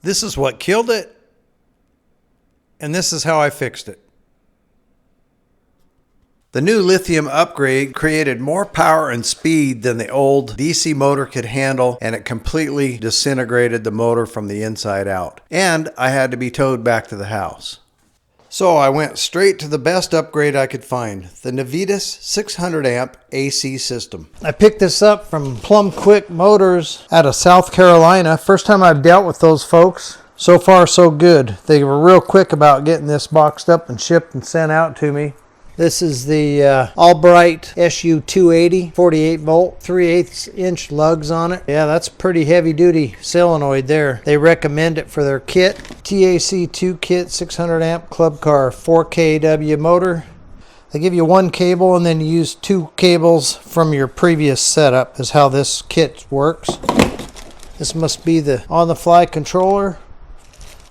This is what killed it, and this is how I fixed it. The new lithium upgrade created more power and speed than the old DC motor could handle, and it completely disintegrated the motor from the inside out. And I had to be towed back to the house. So I went straight to the best upgrade I could find, the Navitas 600 amp AC system. I picked this up from Plum Quick Motors out of South Carolina. First time I've dealt with those folks. So far so good. They were real quick about getting this boxed up and shipped and sent out to me. This is the Albright SU280, 48 volt, 3/8 inch lugs on it. Yeah, that's pretty heavy duty solenoid there. They recommend it for their kit. TAC2 kit, 600 amp club car, 4kW motor. They give you one cable and then you use two cables from your previous setup is how this kit works. This must be the on-the-fly controller.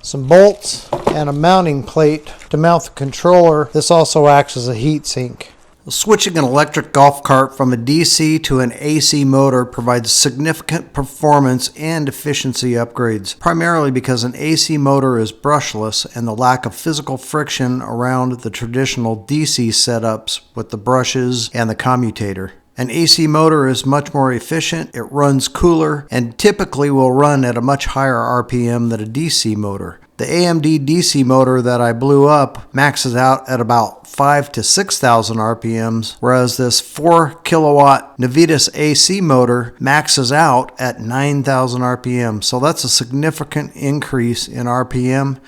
Some bolts and a mounting plate to mount the controller. This also acts as a heat sink. Switching an electric golf cart from a DC to an AC motor provides significant performance and efficiency upgrades, primarily because an AC motor is brushless and the lack of physical friction around the traditional DC setups with the brushes and the commutator. An AC motor is much more efficient, it runs cooler, and typically will run at a much higher RPM than a DC motor. The AMD DC motor that I blew up maxes out at about 5,000 to 6,000 RPMs, whereas this 4 kilowatt Navitas AC motor maxes out at 9,000 RPM. So that's a significant increase in RPM,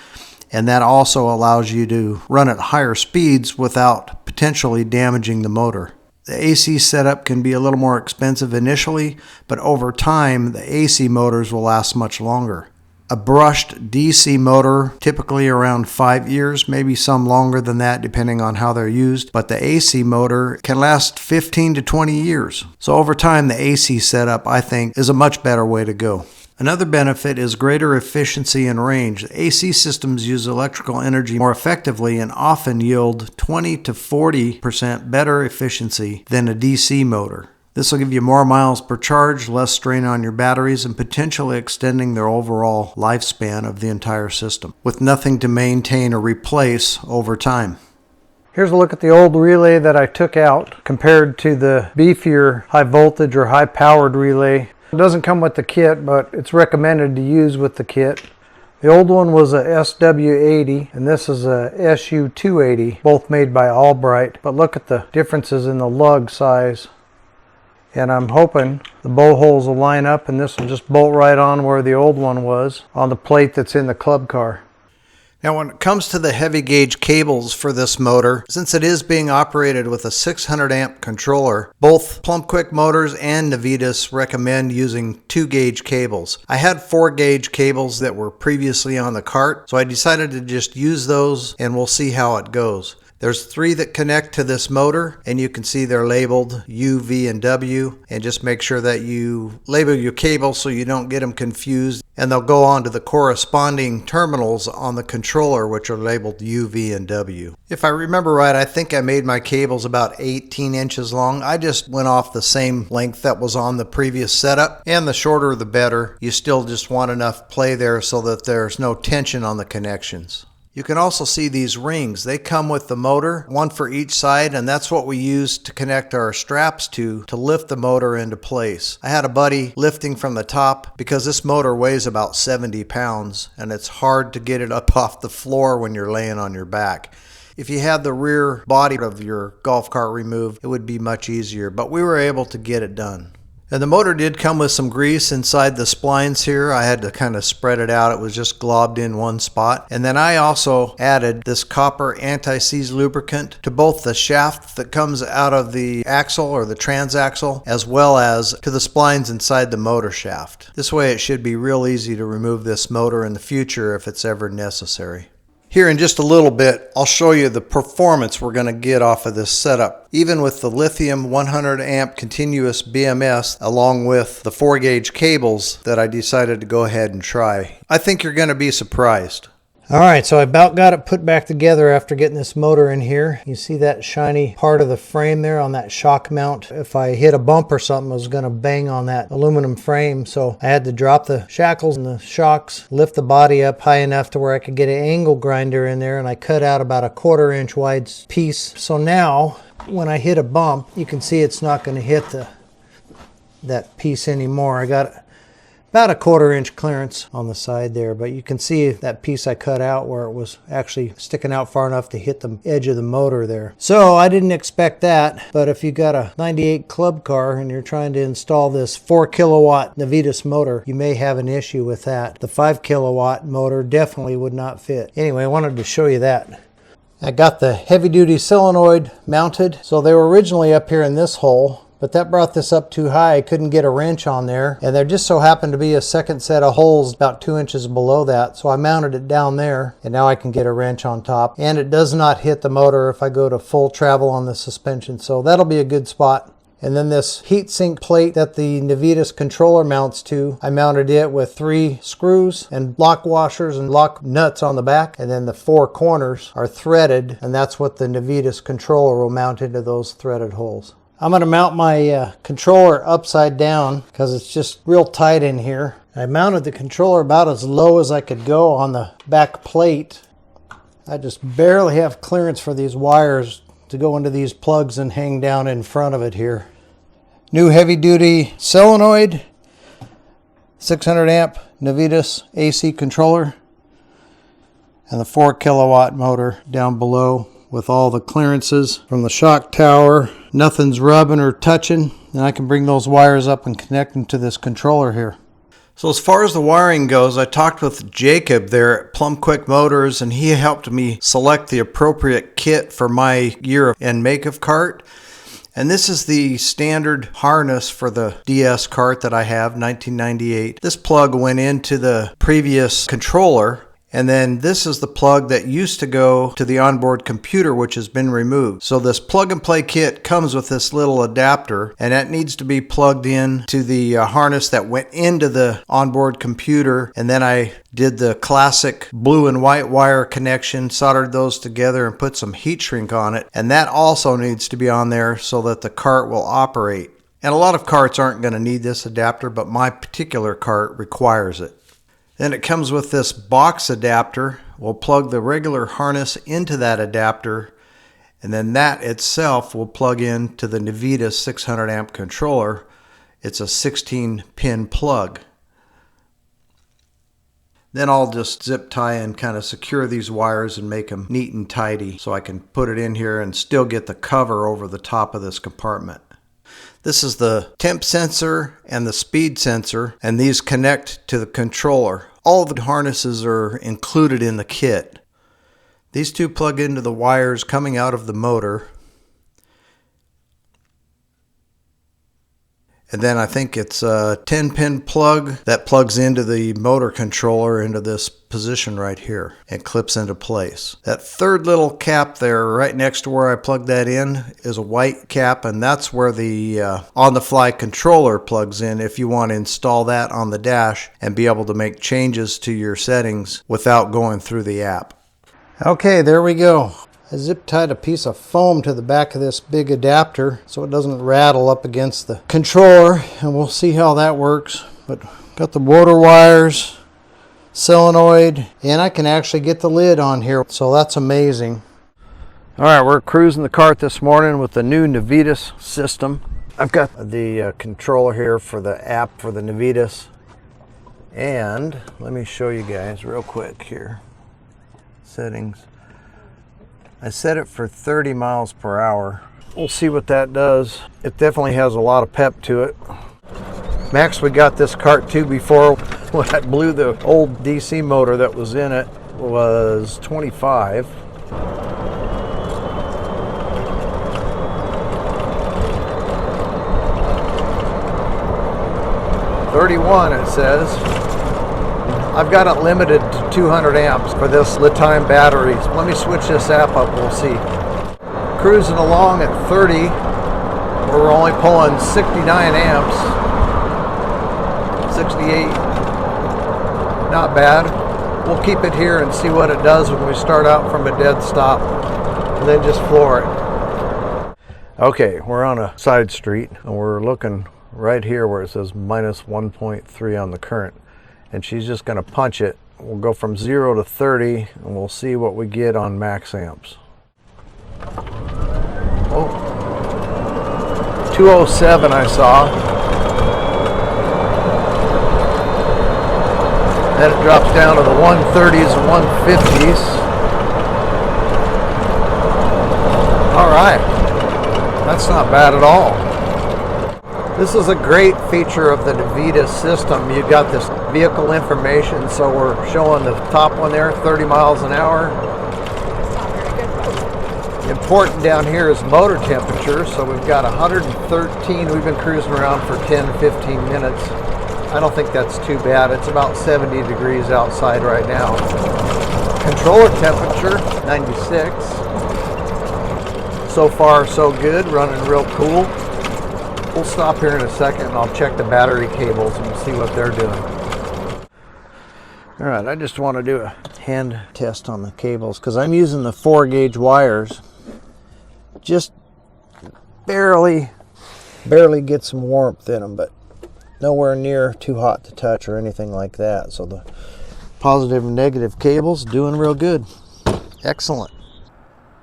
and that also allows you to run at higher speeds without potentially damaging the motor. The AC setup can be a little more expensive initially, but over time, the AC motors will last much longer. A brushed DC motor, typically around 5 years, maybe some longer than that depending on how they're used, but the AC motor can last 15 to 20 years. So over time, the AC setup, I think, is a much better way to go. Another benefit is greater efficiency and range. AC systems use electrical energy more effectively and often yield 20 to 40% better efficiency than a DC motor. This will give you more miles per charge, less strain on your batteries, and potentially extending their overall lifespan of the entire system, with nothing to maintain or replace over time. Here's a look at the old relay that I took out compared to the beefier high voltage or high powered relay. It doesn't come with the kit, but it's recommended to use with the kit. The old one was a SW80 and this is a SU280, both made by Albright. But look at the differences in the lug size. And I'm hoping the bow holes will line up and this will just bolt right on where the old one was on the plate that's in the club car. Now when it comes to the heavy gauge cables for this motor, since it is being operated with a 600 amp controller, both Plum Quick Motors and Navitas recommend using 2 gauge cables. I had 4 gauge cables that were previously on the cart, so I decided to just use those and we'll see how it goes. There's 3 that connect to this motor, and you can see they're labeled U, V, and W, and just make sure that you label your cables so you don't get them confused, and they'll go on to the corresponding terminals on the controller, which are labeled U, V, and W. If I remember right, I think I made my cables about 18 inches long. I just went off the same length that was on the previous setup, and the shorter the better. You still just want enough play there so that there's no tension on the connections. You can also see these rings. They come with the motor, one for each side, and that's what we use to connect our straps to lift the motor into place. I had a buddy lifting from the top because this motor weighs about 70 pounds and it's hard to get it up off the floor when you're laying on your back. If you had the rear body of your golf cart removed, it would be much easier, but we were able to get it done. And the motor did come with some grease inside the splines here. I had to kind of spread it out. It was just globbed in one spot. And then I also added this copper anti-seize lubricant to both the shaft that comes out of the axle or the transaxle, as well as to the splines inside the motor shaft. This way it should be real easy to remove this motor in the future if it's ever necessary. Here in just a little bit, I'll show you the performance we're going to get off of this setup, even with the lithium 100 amp continuous BMS along with the 4 gauge cables that I decided to go ahead and try. I think you're going to be surprised. All right, so I about got it put back together after getting this motor in here. You see that shiny part of the frame there on that shock mount? If I hit a bump or something, I was going to bang on that aluminum frame. So I had to drop the shackles and the shocks, lift the body up high enough to where I could get an angle grinder in there, and I cut out about a 1/4 inch wide piece. So now when I hit a bump, you can see it's not going to hit that piece anymore. I got about a 1/4 inch clearance on the side there, but you can see that piece I cut out where it was actually sticking out far enough to hit the edge of the motor there. So I didn't expect that, but if you got a 98 club car and you're trying to install this 4 kilowatt Navitas motor, you may have an issue with that. The 5 kilowatt motor definitely would not fit. Anyway, I wanted to show you that. I got the heavy duty solenoid mounted. So they were originally up here in this hole, but that brought this up too high. I couldn't get a wrench on there, and there just so happened to be a second set of holes about 2 inches below that, so I mounted it down there, and now I can get a wrench on top, and it does not hit the motor if I go to full travel on the suspension, so that'll be a good spot. And then this heatsink plate that the Navitas controller mounts to, I mounted it with 3 screws and lock washers and lock nuts on the back, and then the 4 corners are threaded, and that's what the Navitas controller will mount into those threaded holes. I'm going to mount my controller upside down because it's just real tight in here. I mounted the controller about as low as I could go on the back plate. I just barely have clearance for these wires to go into these plugs and hang down in front of it here. New heavy duty solenoid, 600 amp Navitas AC controller, and the 4 kilowatt motor down below with all the clearances from the shock tower. Nothing's rubbing or touching, and I can bring those wires up and connect them to this controller here. So as far as the wiring goes, I talked with Jacob there at Plum Quick Motors, and he helped me select the appropriate kit for my year and make of cart. And this is the standard harness for the DS cart that I have, 1998. This plug went into the previous controller, and then this is the plug that used to go to the onboard computer, which has been removed. So this plug and play kit comes with this little adapter, and that needs to be plugged in to the harness that went into the onboard computer. And then I did the classic blue and white wire connection, soldered those together and put some heat shrink on it. And that also needs to be on there so that the cart will operate. And a lot of carts aren't going to need this adapter, but my particular cart requires it. Then it comes with this box adapter. We'll plug the regular harness into that adapter, and then that itself will plug into the Navitas 600 amp controller. It's a 16 pin plug. Then I'll just zip tie and kind of secure these wires and make them neat and tidy so I can put it in here and still get the cover over the top of this compartment. This is the temp sensor and the speed sensor, and these connect to the controller. All of the harnesses are included in the kit. These two plug into the wires coming out of the motor. And then I think it's a 10-pin plug that plugs into the motor controller into this position right here and clips into place. That third little cap there right next to where I plug that in is a white cap, and that's where the on-the-fly controller plugs in if you want to install that on the dash and be able to make changes to your settings without going through the app. Okay, there we go. I zip tied a piece of foam to the back of this big adapter so it doesn't rattle up against the controller, and we'll see how that works. But got the water wires, solenoid, and I can actually get the lid on here, so that's amazing. All right, we're cruising the cart this morning with the new Navitas system. I've got the controller here for the app for the Navitas, and let me show you guys real quick here. Settings. I set it for 30 miles per hour. We'll see what that does. It definitely has a lot of pep to it. Max, we got this cart too before. When I blew the old DC motor that was in it was 25. $31 it says. I've got it limited to 200 amps for this LiTime batteries. Let me switch this app up, we'll see. Cruising along at 30, where we're only pulling 69 amps. 68, not bad. we'll keep it here and see what it does when we start out from a dead stop, and then just floor it. Okay, we're on a side street and we're looking right here where it says minus 1.3 on the current, and she's just going to punch it. We'll go from 0 to 30 and we'll see what we get on max amps. Oh, 207 I saw. Then it drops down to the 130s and 150s. All right, that's not bad at all. This is a great feature of the Navitas system. You've got this vehicle information, so we're showing the top one there, 30 miles an hour. Important down here is motor temperature, so we've got 113. We've been cruising around for 10-15 minutes. I don't think that's too bad. It's about 70 degrees outside right now. Controller temperature, 96. So far, so good, running real cool. We'll stop here in a second and I'll check the battery cables and see what they're doing. All right, I just want to do a hand test on the cables because I'm using the 4-gauge wires. Just barely get some warmth in them, but nowhere near too hot to touch or anything like that. So the positive and negative cables doing real good. Excellent.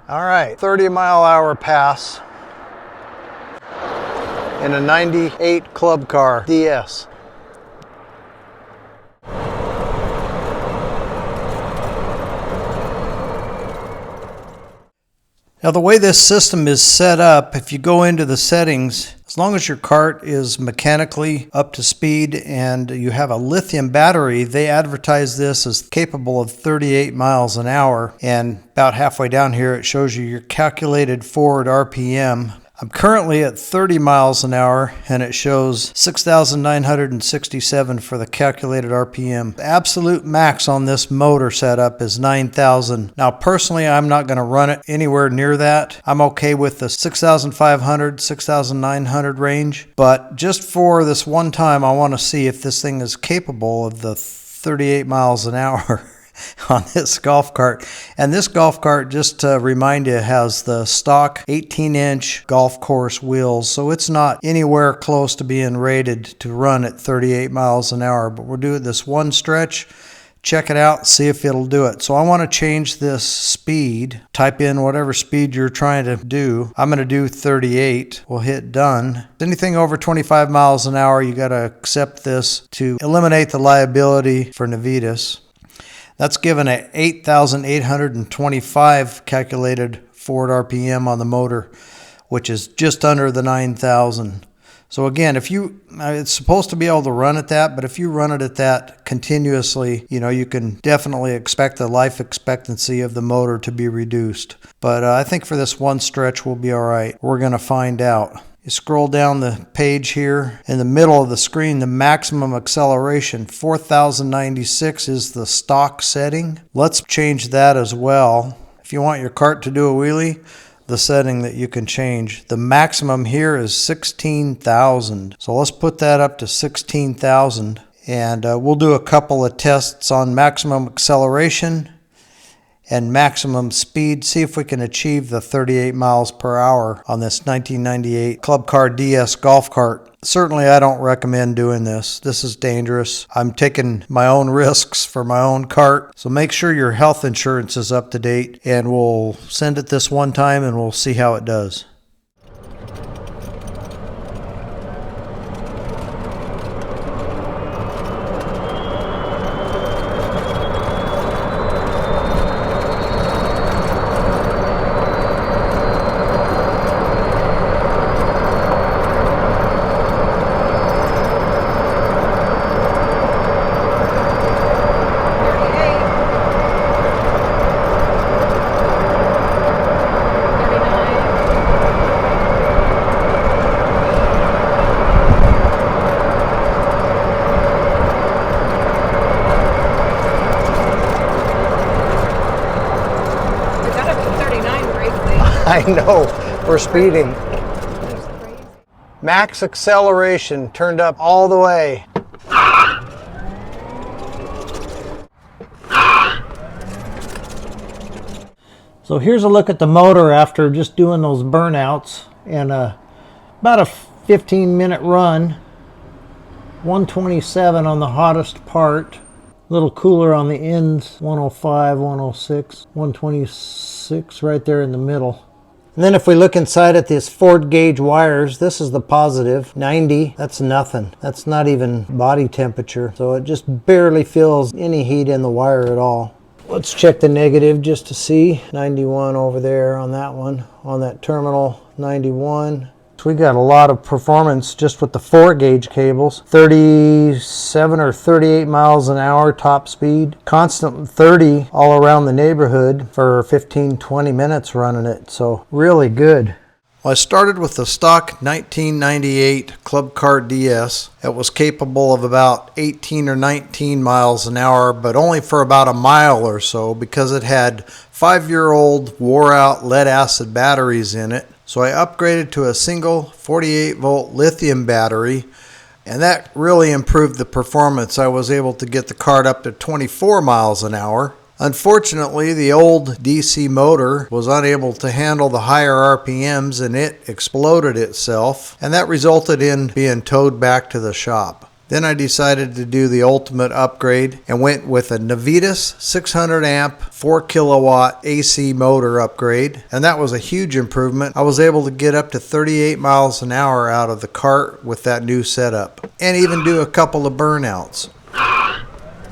All right, 30-mile-hour pass in a 98 Club Car DS. Now the way this system is set up, if you go into the settings, as long as your cart is mechanically up to speed and you have a lithium battery, they advertise this as capable of 38 miles an hour. And about halfway down here, it shows you your calculated forward RPM. I'm currently at 30 miles an hour and it shows 6,967 for the calculated RPM. The absolute max on this motor setup is 9,000. Now personally, I'm not going to run it anywhere near that. I'm okay with the 6,500, 6,900 range, but just for this one time, I want to see if this thing is capable of the 38 miles an hour. On this golf cart. And this golf cart, just to remind you, has the stock 18-inch golf course wheels, so it's not anywhere close to being rated to run at 38 miles an hour. But we'll do it this one stretch, check it out, see if it'll do it. So I want to change this speed. Type in whatever speed you're trying to do. I'm going to do 38. We'll hit done. Anything over 25 miles an hour, you got to accept this to eliminate the liability for Navitas. That's given an 8,825 calculated forward RPM on the motor, which is just under the 9,000. So again, it's supposed to be able to run at that, but if you run it at that continuously, you can definitely expect the life expectancy of the motor to be reduced. But I think for this one stretch, we'll be all right. We're going to find out. You scroll down the page here, in the middle of the screen, the maximum acceleration, 4,096 is the stock setting. Let's change that as well. If you want your cart to do a wheelie, the setting that you can change. The maximum here is 16,000. So let's put that up to 16,000. And we'll do a couple of tests on maximum acceleration and maximum speed, see if we can achieve the 38 miles per hour on this 1998 Club Car DS golf cart. Certainly I don't recommend doing this. This is dangerous. I'm taking my own risks for my own cart. So make sure your health insurance is up to date, and we'll send it this one time and we'll see how it does. I know, we're speeding. Max acceleration turned up all the way. So here's a look at the motor after just doing those burnouts, and about a 15-minute run. 127 on the hottest part, a little cooler on the ends, 105, 106, 126 right there in the middle. And then if we look inside at these Ford gauge wires, this is the positive, 90, that's nothing. That's not even body temperature. So it just barely feels any heat in the wire at all. Let's check the negative just to see. 91 over there on that one, on that terminal, 91. So we got a lot of performance just with the 4 gauge cables. 37 or 38 miles an hour top speed. Constant 30 all around the neighborhood for 15-20 minutes running it. So really good. Well, I started with the stock 1998 Club Car DS. It was capable of about 18 or 19 miles an hour, but only for about a mile or so because it had 5-year-old wore-out lead-acid batteries in it. So I upgraded to a single 48-volt lithium battery, and that really improved the performance. I was able to get the cart up to 24 miles an hour. Unfortunately, the old DC motor was unable to handle the higher RPMs and it exploded itself, and that resulted in being towed back to the shop. Then I decided to do the ultimate upgrade and went with a Navitas 600 amp 4 kilowatt AC motor upgrade, and that was a huge improvement. I was able to get up to 38 miles an hour out of the cart with that new setup and even do a couple of burnouts.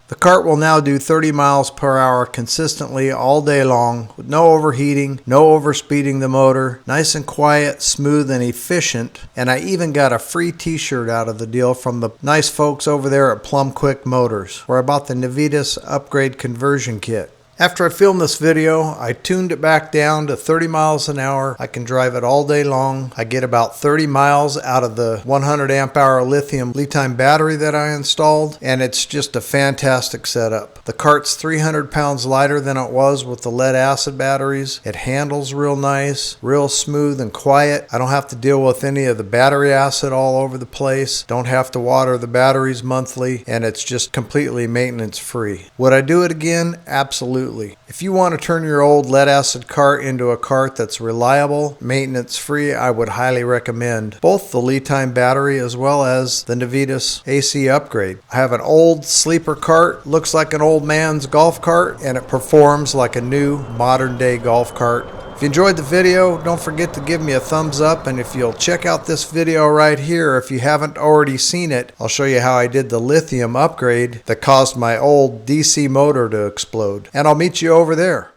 The cart will now do 30 miles per hour consistently all day long with no overheating, no overspeeding the motor, nice and quiet, smooth and efficient, and I even got a free t-shirt out of the deal from the nice folks over there at Plum Quick Motors, where I bought the Navitas upgrade conversion kit. After I filmed this video, I tuned it back down to 30 miles an hour. I can drive it all day long. I get about 30 miles out of the 100 amp hour lithium LiTime battery that I installed, and it's just a fantastic setup. The cart's 300 pounds lighter than it was with the lead acid batteries. It handles real nice, real smooth and quiet. I don't have to deal with any of the battery acid all over the place. Don't have to water the batteries monthly, and it's just completely maintenance free. Would I do it again? Absolutely. If you want to turn your old lead acid cart into a cart that's reliable, maintenance free, I would highly recommend both the LiTime battery as well as the Navitas AC upgrade. I have an old sleeper cart, looks like an old man's golf cart, and it performs like a new modern day golf cart. If you enjoyed the video, don't forget to give me a thumbs up, and if you'll check out this video right here, if you haven't already seen it, I'll show you how I did the lithium upgrade that caused my old DC motor to explode. And I'll meet you over there.